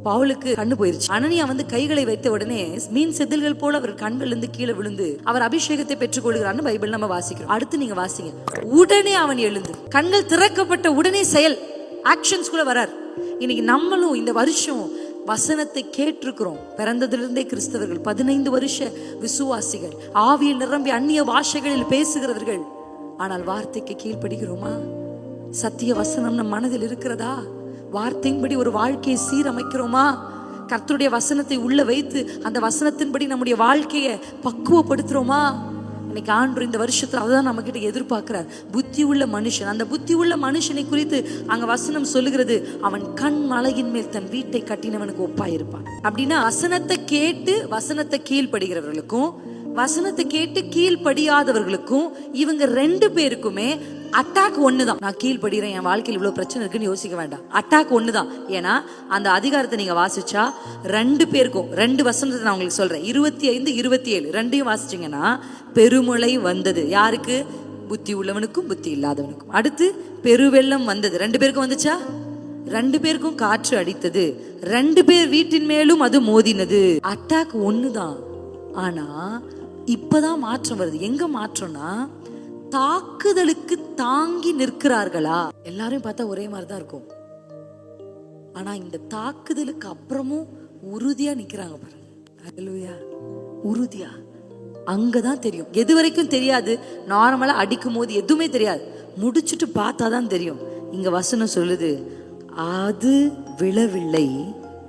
பவுலுக்கு கண்ணு போயிருச்சு. அனனியா வந்து கைகளை வைத்த உடனே மீன் செதில்கள் போல அவர் கண்கள் இருந்து கீழே விழுந்து அவர் அபிஷேகத்தை பெற்றுக் கொள்கிறான்னு பைபிள் நம்ம வாசிக்கிறோம். அடுத்து நீங்க வாசிங்க. உடனே அவன் எழுந்து கண்கள் திறக்கப்பட்ட உடனே செயல் ஆக்ஷன்ஸ்குள்ள வரார். இன்னைக்கு நம்மளும் இந்த வருஷம் வசனத்தை கேட்டிருக்கிறோம். பிறந்ததிலிருந்தே கிறிஸ்தவர்கள், 15 வருஷ விசுவாசிகள், ஆவியில் நிரம்பி அந்நிய பாஷைகளில் பேசுகிறவர்கள். ஆனால் வார்த்தைக்கு கீழ்ப்படுகிறோமா? சத்திய வசனம் நம் மனதில் இருக்கிறதா? வார்த்தையின்படி ஒரு வாழ்க்கையை சீரமைக்கிறோமா? கர்த்தருடைய வசனத்தை உள்ள வைத்து அந்த வசனத்தின்படி நம்முடைய வாழ்க்கையை பக்குவப்படுத்துறோமா? இன்னைக்கு ஆண்டு இந்த வருஷத்துல அதுதான் நம்ம கிட்ட எதிர்பார்க்கிறார். புத்தி உள்ள மனுஷன். அந்த புத்தி உள்ள மனுஷனை குறித்து அங்க வசனம் சொல்லுகிறது, அவன் கண் மலையின் மேல் தன் வீட்டை கட்டினவனுக்கு ஒப்பாயிருப்பான். அப்படின்னா வசனத்தை கேட்டு வசனத்தை கீழ்படுகிறவர்களுக்கும் வசனத்தை கேட்டு கீழ்படியாதவர்களுக்கும் இவங்க 2 பேருக்குமே அட்டாக் ஒண்ணுதான். நான் கீழ்படுகிறேன், என் வாழ்க்கையில் இவ்வளவு பிரச்சனை இருக்குன்னு யோசிக்க வேண்டாம். அட்டாக் ஒண்ணுதான். ஏன்னா அந்த அதிகாரத்தை நீங்க வாசிச்சா 2 பேருக்கும் 2 வசனத்தை நான் உங்களுக்கு சொல்றேன். 25, 27 ரெண்டையும் வாசிச்சீங்கன்னா பெருமழை வந்தது. யாருக்கு? புத்தி உள்ளவனுக்கும் புத்தி இல்லாதவனுக்கும். அடுத்து பெருவெள்ளம் வந்தது. 2 பேருக்கும் வந்துச்சா? 2 பேருக்கும் காற்று அடித்தது. 2 பேர் வீட்டின் மேலும் அது மோதினது. அட்டாக் ஒண்ணுதான். ஆனா இப்பதான் மாற்றம் வருது. எங்க மாற்றம்னா, தாக்குதலுக்கு தாங்கி நிற்கிறார்களா? எல்லாரும் பார்த்தா ஒரே மாதிரிதான் இருக்கும். ஆனா இந்த தாக்குதலுக்கு அப்புறமும் உறுதியா நிக்கிறாங்க பாருங்க. அல்லேலூயா. உறுதியா. அங்கதான் தெரியும். எது வரைக்கும் தெரியாது. நார்மலா அடிக்கும் போது எதுவுமே தெரியாது. முடிச்சுட்டு பார்த்தாதான் தெரியும். இங்க வசனம் சொல்லுது, அது விழவில்லை.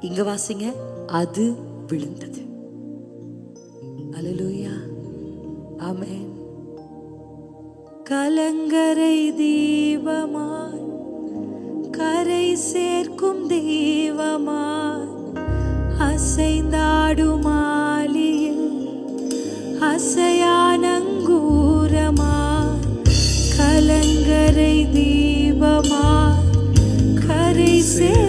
இங்க வாசிங்க, அது விழுந்தது. அல்லேலூயா. ஆமென். கலங்கரை தீபமாய் கரை சேர்க்கும் தெய்வமாய் அசைந்தாடும் ஆலியில் அசையானங்கூரமாய் கலங்கரை தீபமாய் கரை சேர்